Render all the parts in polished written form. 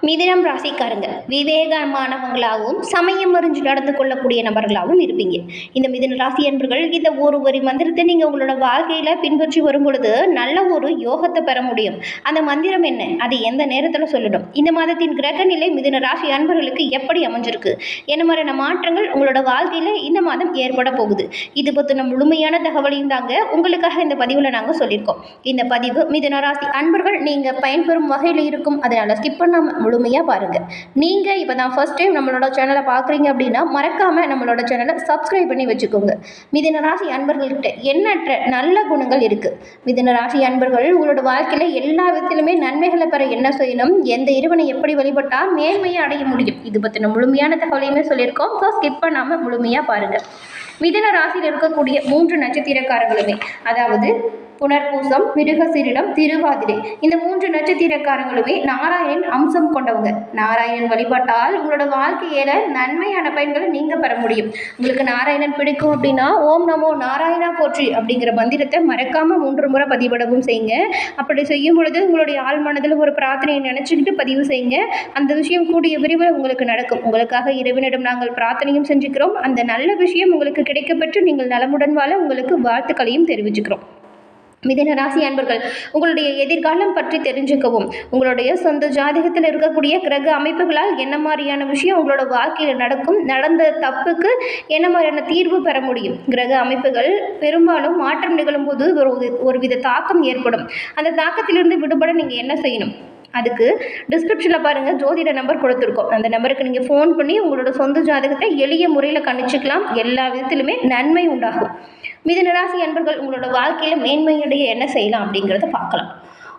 மிதுனம் ராசிக்காரங்க விவேகமானவங்களாகவும் சமயம் அறிஞ்சு நடந்து கொள்ளக்கூடிய நபர்களாகவும் இருப்பீங்க. இந்த மிதுன ராசி என்பர்கள் இந்த ஒரு வரி மந்திரத்தை நீங்கள் உங்களோட வாழ்க்கையில் பின்பற்றி வரும் பொழுது நல்ல ஒரு யோகத்தை பெற முடியும். அந்த மந்திரம் என்ன, அது எந்த நேரத்தில் சொல்லணும், இந்த மாதத்தின் கிரக நிலை மிதுன ராசி அன்பர்களுக்கு எப்படி அமைஞ்சிருக்கு, என்ன மாதிரியான மாற்றங்கள் உங்களோட வாழ்க்கையில் இந்த மாதம் ஏற்பட போகுது, இது பற்றின முழுமையான தகவலையும் தாங்க உங்களுக்காக இந்த பதிவில் நாங்கள் சொல்லியிருக்கோம். இந்த பதிவு மிதுன ராசி அன்பர்கள் நீங்கள் பயன்பெறும் வகையில் இருக்கும், அதனால் ஸ்கிப் பண்ணாமல் முழுமையாக பாருங்கள். நீங்கள் இப்போ தான் ஃபர்ஸ்ட் டைம் நம்மளோட சேனலை பார்க்குறீங்க அப்படின்னா மறக்காமல் நம்மளோட சேனலை சப்ஸ்கிரைப் பண்ணி வச்சுக்கோங்க. மிதுன ராசி அன்பர்கள்கிட்ட எண்ணற்ற நல்ல குணங்கள் இருக்குது. மிதுன ராசி அன்பர்கள் உங்களோட வாழ்க்கையில் எல்லா விதத்திலுமே நன்மைகளை பெற என்ன செய்யணும், எந்த இறைவனை எப்படி வழிபட்டால் மேன்மையை அடைய முடியும், இது பற்றின முழுமையான தகவலையுமே சொல்லியிருக்கோம். ஸோ ஸ்கிப் பண்ணாமல் முழுமையாக பாருங்கள். மிதுன ராசியில் இருக்கக்கூடிய 3 நட்சத்திரக்காரங்களுமே, அதாவது புனர்பூசம், மிருகசீரிடம், திருவாதிரை, இந்த 3 நட்சத்திரக்காரங்களுமே நாராயணன் அம்சம் கொண்டவங்க. நாராயணன் வழிபாட்டால் உங்களோட வாழ்க்கையில நன்மையான பயன்களை நீங்க பெற முடியும். உங்களுக்கு நாராயணன் பிடிக்கும் அப்படின்னா ஓம் நமோ நாராயணா போற்றி அப்படிங்கிற மந்திரத்தை மறக்காம 3 முறை பதிவிடவும் செய்யுங்க. அப்படி செய்யும் பொழுது உங்களுடைய ஆள் மனதில் ஒரு பிரார்த்தனையை நினைச்சுக்கிட்டு பதிவு செய்யுங்க. அந்த விஷயம் கூடிய விரைவில் உங்களுக்கு நடக்கும். உங்களுக்காக இறைவனிடம் நாங்கள் பிரார்த்தனையும் செஞ்சுக்கிறோம். அந்த நல்ல விஷயம் உங்களுக்கு கிடைக்கப்பெற்று நீங்கள் நலமுடன் வாழ உங்களுக்கு வாழ்த்துக்களையும் தெரிவிச்சுக்கிறோம். மிதுன ராசி அன்பர்கள் உங்களுடைய எதிர்காலம் பற்றி தெரிஞ்சுக்கவும், உங்களுடைய சொந்த ஜாதகத்தில் இருக்கக்கூடிய கிரக அமைப்புகளால் என்ன மாதிரியான விஷயம் உங்களோட வாழ்க்கையில் நடக்கும், நடந்த தப்புக்கு என்ன மாதிரியான தீர்வு பெற முடியும். கிரக அமைப்புகள் பெரும்பாலும் மாற்றம் நிகழும் போது ஒரு வித தாக்கம் ஏற்படும். அந்த தாக்கத்திலிருந்து விடுபட நீங்கள் என்ன செய்யணும், அதுக்கு டிஸ்கிரிப்ஷனில் பாருங்கள் ஜோதிட நம்பர் கொடுத்துருக்கோம். அந்த நம்பருக்கு நீங்கள் ஃபோன் பண்ணி உங்களோட சொந்த ஜாதகத்தை எளிய முறையில் கணிச்சிக்கலாம். எல்லா விதத்திலுமே நன்மை உண்டாகும். மிதுன ராசி அன்பர்கள் உங்களோட வாழ்க்கையில் மேன்மையுடைய என்ன செய்யலாம் அப்படிங்கிறத பார்க்கலாம்.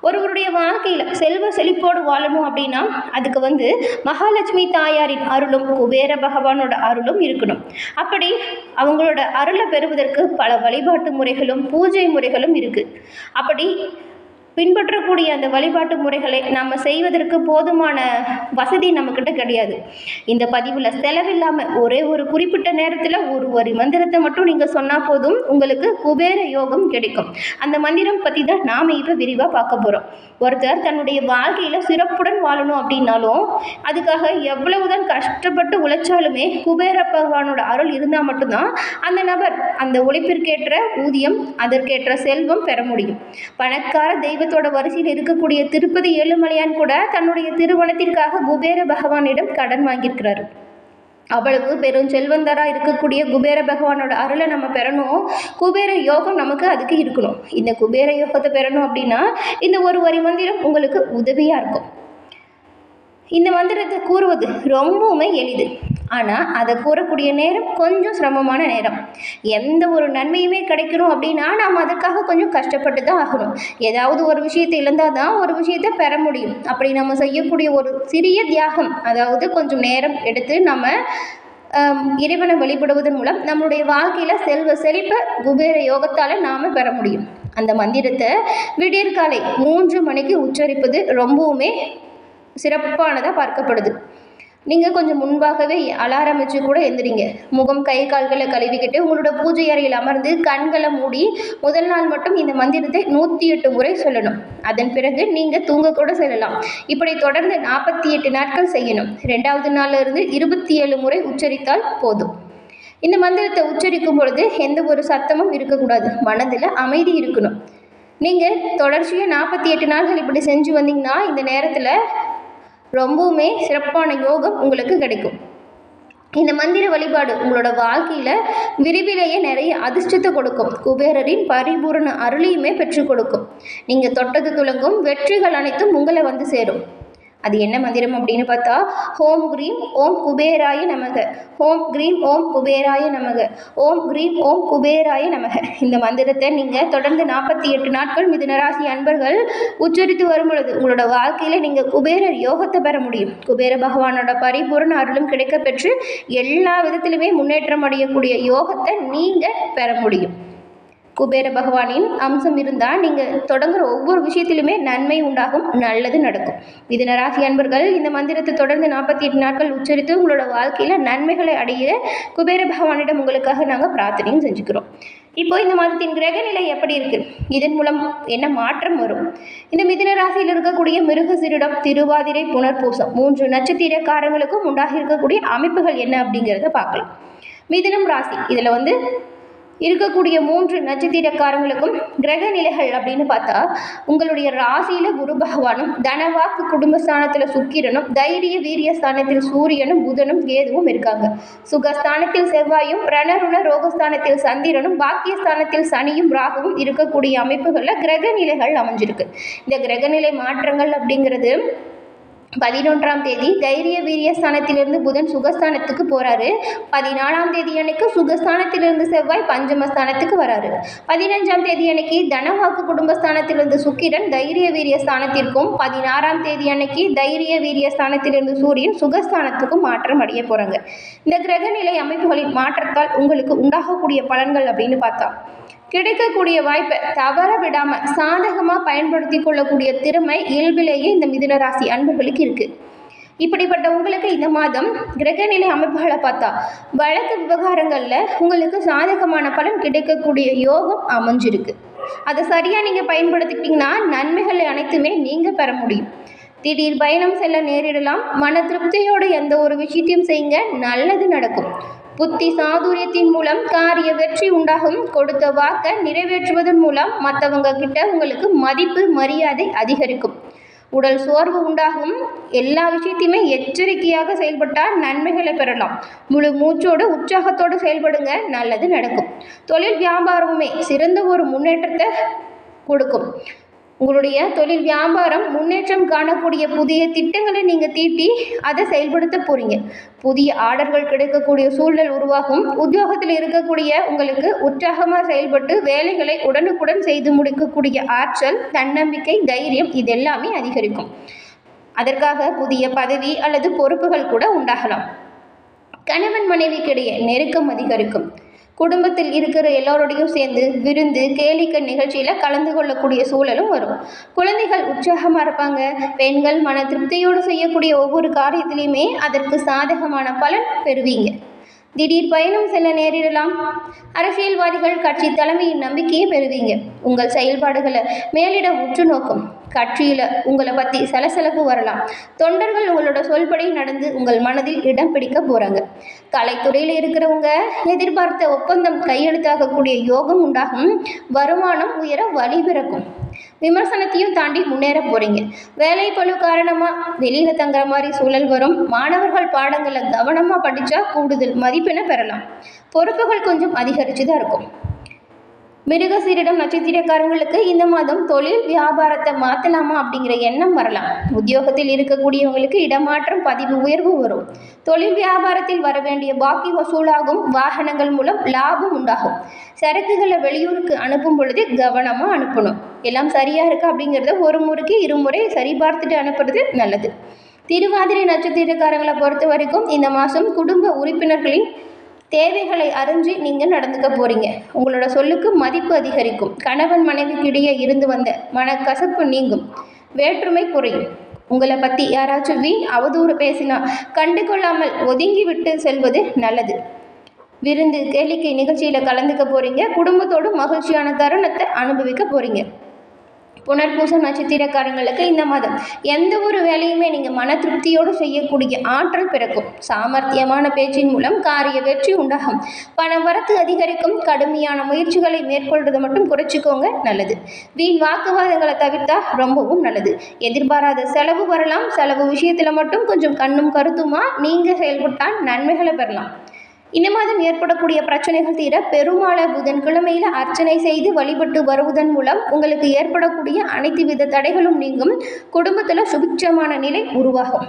ஒருவருடைய வாழ்க்கையில் செல்வ செழிப்போடு வாழணும் அப்படின்னா அதுக்கு மகாலட்சுமி தாயாரின் அருளும் குபேர பகவானோட அருளும் இருக்கணும். அப்படி அவங்களோட அருளை பெறுவதற்கு பல வழிபாட்டு முறைகளும் பூஜை முறைகளும் இருக்குது. அப்படி பின்பற்றக்கூடிய அந்த வழிபாட்டு முறைகளை நம்ம செய்வதற்கு போதுமான வசதி நம்மக்கிட்ட கிடையாது. இந்த பதிவில் செலவில்லாமல் ஒரே ஒரு குறிப்பிட்ட நேரத்தில் ஒரு வரி மந்திரத்தை மட்டும் நீங்கள் சொன்னால் போதும், உங்களுக்கு குபேர யோகம் கிடைக்கும். அந்த மந்திரம் பற்றி தான் நாம் இப்போ விரிவாக பார்க்க போகிறோம். ஒருத்தர் தன்னுடைய வாழ்க்கையில் சிறப்புடன் வாழணும் அப்படின்னாலும் அதுக்காக எவ்வளவுதான் கஷ்டப்பட்டு உழைச்சாலுமே குபேர பகவானோட அருள் இருந்தால் மட்டும்தான் அந்த நபர் அந்த உழைப்பிற்கேற்ற ஊதியம், அதற்கேற்ற செல்வம் பெற முடியும். பணக்கார தெய்வத்தோட வரிசையில் இருக்கக்கூடிய திருப்பதி ஏழுமலையான் கூட தன்னுடைய திருமணத்திற்காக குபேர பகவானிடம் கடன் வாங்கியிருக்கிறாரு. அவ்வளவு பெரும் செல்வந்தரா இருக்கக்கூடிய குபேர பகவானோட அருளை நம்ம பெறணும். குபேர யோகம் நமக்கு அதுக்கு இருக்கணும். இந்த குபேர யோகத்தை பெறணும் அப்படின்னா இந்த ஒரு வரி மந்திரம் உங்களுக்கு உதவியா இருக்கும். இந்த மந்திரத்தை கூறுவது ரொம்பவுமே எளிது, ஆனால் அதை கூறக்கூடிய நேரம் கொஞ்சம் சிரமமான நேரம். எந்த ஒரு நன்மையுமே கிடைக்கணும் அப்படின்னா நாம் அதற்காக கொஞ்சம் கஷ்டப்பட்டு தான் ஆகணும். ஏதாவது ஒரு விஷயத்தை இழந்தால் தான் ஒரு விஷயத்தை பெற முடியும். அப்படி நம்ம செய்யக்கூடிய ஒரு சிறிய தியாகம், அதாவது கொஞ்சம் நேரம் எடுத்து நம்ம இறைவனை வழிபடுவதன் மூலம் நம்மளுடைய வாழ்க்கையில் செல்வ செழிப்பை குபேர யோகத்தால் நாம் பெற முடியும். அந்த மந்திரத்தை விடியற்காலை 3 மணிக்கு உச்சரிப்பது ரொம்பவுமே சிறப்பானதாக பார்க்கப்படுது. நீங்கள் கொஞ்சம் முன்பாகவே அலாரம் வச்சு கூட எந்திரிங்க. முகம் கை கால்களை கழுவிக்கிட்டு உங்களோட பூஜை அறையில் அமர்ந்து கண்களை மூடி முதல் நாள் மட்டும் இந்த மந்திரத்தை 108 முறை சொல்லணும். அதன் பிறகு நீங்கள் தூங்க கூட செல்லலாம். இப்படி தொடர்ந்து 48 நாட்கள் செய்யணும். 2வது நாளில் இருந்து 27 முறை உச்சரித்தால் போதும். இந்த மந்திரத்தை உச்சரிக்கும் பொழுது எந்த ஒரு சத்தமும் இருக்கக்கூடாது, மனதில் அமைதி இருக்கணும். நீங்கள் தொடர்ச்சியாக 48 நாட்கள் இப்படி செஞ்சு வந்தீங்கன்னா இந்த நேரத்தில் ரொம்பவுமே சிறப்பான யோகம் உங்களுக்கு கிடைக்கும். இந்த மந்திர வழிபாடு உங்களோட வாழ்க்கையில் விரைவிலேயே நிறைய அதிர்ஷ்டத்தை கொடுக்கும். குபேரரின் பரிபூரண அருளையுமே பெற்றுக் கொடுக்கும். நீங்கள் தொட்டது துலங்கும் வெற்றிகள் அனைத்தும் உங்களை வந்து சேரும். அது என்ன மந்திரம் அப்படின்னு பார்த்தா, ஓம் கிரீம் ஓம் குபேராய நமக, ஓம் கிரீம் ஓம் குபேராய நமக, ஓம் கிரீம் ஓம் குபேராய நமக. இந்த மந்திரத்தை நீங்கள் தொடர்ந்து 48 நாட்கள் மிதுன ராசி அன்பர்கள் உச்சரித்து வரும் பொழுது உங்களோட வாழ்க்கையில் நீங்கள் குபேரர் யோகத்தை பெற முடியும். குபேர பகவானோட பரிபூர்ண அருளும் கிடைக்க பெற்று எல்லா விதத்திலுமே முன்னேற்றம் அடையக்கூடிய யோகத்தை நீங்கள் பெற முடியும். குபேர பகவானின் அம்சம் இருந்தால் நீங்கள் தொடங்குற ஒவ்வொரு விஷயத்திலுமே நன்மை உண்டாகும், நல்லது நடக்கும். மிதுன ராசி அன்பர்கள் இந்த மந்திரத்தை தொடர்ந்து 48 நாட்கள் உச்சரித்து உங்களோட வாழ்க்கையில் நன்மைகளை அடைய குபேர பகவானிடம் உங்களுக்காக நாங்கள் பிரார்த்தனையும் செஞ்சுக்கிறோம். இப்போ இந்த மாதத்தின் கிரக நிலை எப்படி இருக்கு, இதன் மூலம் என்ன மாற்றம் வரும்? இந்த மிதுன ராசியில் இருக்கக்கூடிய மிருகசீரிடம், திருவாதிரை, புனர்பூசம் 3 நட்சத்திரக்காரங்களுக்கும் உண்டாகி இருக்கக்கூடிய அமைப்புகள் என்ன அப்படிங்கிறத பார்க்கலாம். மிதுனம் ராசி இதில் இருக்கக்கூடிய 3 நட்சத்திரக்காரங்களுக்கும் கிரக நிலைகள் அப்படின்னு பார்த்தா, உங்களுடைய ராசியில குரு பகவானும், தனவாக்கு குடும்பஸ்தானத்தில் சுக்கிரனும், தைரிய வீரிய ஸ்தானத்தில் சூரியனும், புதனும், கேதுவும் இருக்காங்க. சுகஸ்தானத்தில் செவ்வாயும், ரணருண ரோகஸ்தானத்தில் சந்திரனும், பாக்கியஸ்தானத்தில் சனியும் ராகுவும் இருக்கக்கூடிய அமைப்புகளில் கிரக நிலைகள் அமைஞ்சிருக்கு. இந்த கிரகநிலை மாற்றங்கள் அப்படிங்கிறது 11ஆம் தேதி தைரிய வீரிய ஸ்தானத்திலிருந்து புதன் சுகஸ்தானத்துக்கு போகிறாரு. 14ஆம் தேதி அன்னைக்கு சுகஸ்தானத்திலிருந்து செவ்வாய் பஞ்சமஸ்தானத்துக்கு வராரு. 15ஆம் தேதி அன்னைக்கு தனவாக்கு குடும்பஸ்தானத்திலிருந்து சுக்கிரன் தைரிய வீரிய ஸ்தானத்திற்கும், 16ஆம் தேதி அன்னைக்கு தைரிய வீரிய ஸ்தானத்திலிருந்து சூரியன் சுகஸ்தானத்துக்கும் மாற்றம் அடைய போகிறாங்க. இந்த கிரகநிலை அமைப்புகளின் மாற்றத்தால் உங்களுக்கு உண்டாகக்கூடிய பலன்கள் அப்படின்னு பார்த்தா, கிடைக்கக்கூடிய வாய்ப்பை தவற விடாமல் சாதகமாக பயன்படுத்தி கொள்ளக்கூடிய திறமை இயல்பிலேயே இந்த மிதுனராசி அன்பர்களுக்கு இருக்குது. இப்படிப்பட்ட உங்களுக்கு இந்த மாதம் கிரகநிலை அமைப்புகளை பார்த்தா, வழக்கு விவகாரங்களில் உங்களுக்கு சாதகமான பலன் கிடைக்கக்கூடிய யோகம் அமைஞ்சிருக்கு. அதை சரியாக நீங்கள் பயன்படுத்திக்கிட்டிங்கன்னா நன்மைகளை அனைத்துமே நீங்கள் பெற முடியும். திடீர் பயணம் செல்ல நேரிடலாம். மன திருப்தியோடு எந்த ஒரு விஷயத்தையும் செய்யுங்க, நல்லது நடக்கும். புத்தி சாதுரியத்தின் மூலம் காரிய வெற்றி உண்டாகும். கொடுத்த வாக்கை நிறைவேற்றுவதன் மூலம் மற்றவங்க கிட்ட உங்களுக்கு மதிப்பு மரியாதை அதிகரிக்கும். உடல் சோர்வு உண்டாகும். எல்லா விஷயத்தையுமே எச்சரிக்கையாக செயல்பட்டால் நன்மைகளை பெறலாம். முழு மூச்சோடு உற்சாகத்தோடு செயல்படுங்க, நல்லது நடக்கும். தொழில் வியாபாரமுமே சிறந்த ஒரு முன்னேற்றத்தை கொடுக்கும். உங்களுடைய தொழில் வியாபாரம் முன்னேற்றம் காணக்கூடிய புதிய திட்டங்களை நீங்கள் தீட்டி அதை செயல்படுத்த போகிறீங்க. புதிய ஆர்டர்கள் கிடைக்கக்கூடிய சூழல் உருவாகும். உத்தியோகத்தில் இருக்கக்கூடிய உங்களுக்கு உற்சாகமாக செயல்பட்டு வேலைகளை உடனுக்குடன் செய்து முடிக்கக்கூடிய ஆற்றல், தன்னம்பிக்கை, தைரியம் இதெல்லாமே அதிகரிக்கும். அதற்காக புதிய பதவி அல்லது பொறுப்புகள் கூட உண்டாகலாம். கணவன் மனைவிக்கிடையே நெருக்கம் அதிகரிக்கும். குடும்பத்தில் இருக்கிற எல்லோரோடையும் சேர்ந்து விருந்து, கேளிக்கை நிகழ்ச்சியில் கலந்து கொள்ளக்கூடிய சூழலும் வரும். குழந்தைகள் உற்சாகமாக இருப்பாங்க. பெண்கள் மன திருப்தியோடு செய்யக்கூடிய ஒவ்வொரு காரியத்திலையுமே அதற்கு சாதகமான பலன் பெறுவீங்க. திடீர் பயணம் செல்ல நேரிடலாம். அரசியல்வாதிகள் கட்சி தலைமையின் நம்பிக்கையை பெறுவீங்க. உங்கள் செயல்பாடுகளை மேலிடம் உற்று நோக்கும். கட்சியில் உங்களை பற்றி சலசலப்பு வரலாம். தொண்டர்கள் உங்களோட சொல்படி நடந்து உங்கள் மனதில் இடம் பிடிக்க போகிறாங்க. கலைத்துறையில் இருக்கிறவங்க எதிர்பார்த்த ஒப்பந்தம் கையெழுத்தாகக்கூடிய யோகம் உண்டாகும். வருமானம் உயர வழிபிறக்கும். விமர்சனத்தையும் தாண்டி முன்னேற போகிறீங்க. வேலை பளு காரணமாக வெளியில் தங்குற மாதிரி சூழல் வரும். மாணவர்கள் பாடங்களை கவனமாக படித்தா கூடுதல் மதிப்பெண்ணை பெறலாம். பொறுப்புகள் கொஞ்சம் அதிகரித்து தான் இருக்கும். மிருகசீரிடம் நட்சத்திரக்காரங்களுக்கு இந்த மாதம் தொழில் வியாபாரத்தை மாற்றலாமா அப்படிங்கிற எண்ணம் வரலாம். உத்தியோகத்தில் இருக்கக்கூடியவங்களுக்கு இடமாற்றம், பதிவு உயர்வு வரும். தொழில் வியாபாரத்தில் வர வேண்டிய பாக்கி வசூலாகும். வாகனங்கள் மூலம் லாபம் உண்டாகும். சரக்குகளை வெளியூருக்கு அனுப்பும் பொழுது கவனமாக அனுப்பணும். எல்லாம் சரியாக இருக்கா அப்படிங்கிறத ஒரு முறைக்கு இருமுறை சரி பார்த்துட்டு அனுப்புறது நல்லது. திருவாதிரை நட்சத்திரக்காரங்களை பொறுத்த வரைக்கும் இந்த மாதம் குடும்ப உறுப்பினர்களின் தேவைகளை அறிஞ்சு நீங்கள் நடந்துக்க போகிறீங்க. உங்களோட சொல்லுக்கு மதிப்பு அதிகரிக்கும். கணவன் மனைவிக்கிடையே இருந்து வந்த மனக்கசப்பு நீங்கும். வேற்றுமை குறையும். உங்களை பற்றி யாராச்சும் வீண் அவதூறு பேசினா கண்டு கொள்ளாமல் ஒதுங்கி விட்டு செல்வது நல்லது. விருந்து, கேளிக்கை நிகழ்ச்சியில் கலந்துக்க போகிறீங்க. குடும்பத்தோடு மகிழ்ச்சியான தருணத்தை அனுபவிக்க போகிறீங்க. புனர்பூசம் நட்சத்திரக்காரங்களுக்கு இந்த மாதம் எந்த ஒரு வேலையுமே நீங்கள் மன திருப்தியோடு செய்யக்கூடிய ஆற்றல் பிறக்கும். சாமர்த்தியமான பேச்சின் மூலம் காரிய வெற்றி உண்டாகும். பணம் வரத்து அதிகரிக்கும். கடுமையான முயற்சிகளை மேற்கொள்றதை மட்டும் குறைச்சிக்கோங்க, நல்லது. வீண் வாக்குவாதங்களை தவிர்த்தா ரொம்பவும் நல்லது. எதிர்பாராத செலவு வரலாம். செலவு விஷயத்தில் மட்டும் கொஞ்சம் கண்ணும் கருத்துமா நீங்கள் செயல்பட்டால் நன்மைகளை பெறலாம். இந்த மாதம் ஏற்படக்கூடிய பிரச்சனைகள் தீர பெருமாளை புதன்கிழமையில் அர்ச்சனை செய்து வழிபட்டு வருவதன் மூலம் உங்களுக்கு ஏற்படக்கூடிய அனைத்து வித தடைகளும் நீங்கும். குடும்பத்தில் சுபிட்சமான நிலை உருவாகும்.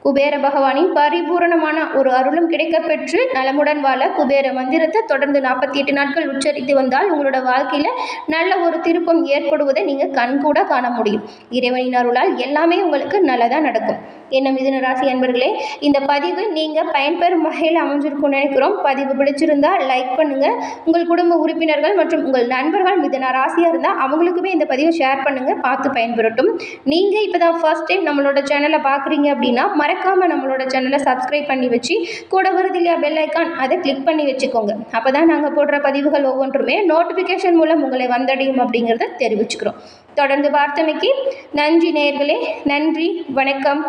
குபேர பகவானின் பரிபூரணமான ஒரு அருளும் கிடைக்கப்பெற்று நலமுடன் வாழ குபேர மந்திரத்தை தொடர்ந்து 48 நாட்கள் உச்சரித்து வந்தால் உங்களோட வாழ்க்கையில் நல்ல ஒரு திருப்பம் ஏற்படுவதை நீங்கள் கண்கூட காண முடியும். இறைவனின் அருளால் எல்லாமே உங்களுக்கு நல்லதாக நடக்கும். என்ன மிதுன ராசி அன்பர்களே, இந்த பதிவு நீங்கள் பயன்பெறும் வகையில் அமைஞ்சிருக்கும்னு நினைக்கிறோம். பதிவு பிடிச்சிருந்தால் லைக் பண்ணுங்கள். உங்கள் குடும்ப உறுப்பினர்கள் மற்றும் உங்கள் நண்பர்கள் மிதுன ராசியாக இருந்தால் அவங்களுக்குமே இந்த பதிவை ஷேர் பண்ணுங்கள், பார்த்து பயன்பெறட்டும். நீங்கள் இப்போ தான் ஃபர்ஸ்ட் டைம் நம்மளோட சேனலை பார்க்குறீங்க அப்படின்னா மறக்காமல் நம்மளோட சேனலை சப்ஸ்கிரைப் பண்ணி வச்சு கூட வருது இல்லையா பெல் ஐக்கான், அதை கிளிக் பண்ணி வச்சுக்கோங்க. அப்போ தான் நாங்கள் போடுற பதிவுகள் ஒவ்வொன்றுமே நோட்டிஃபிகேஷன் மூலம் உங்களை வந்தடையும் அப்படிங்கிறத தெரிவிச்சுக்கிறோம். தொடர்ந்து பார்த்தமைக்கு நன்றி நேயர்களே. நன்றி, வணக்கம்.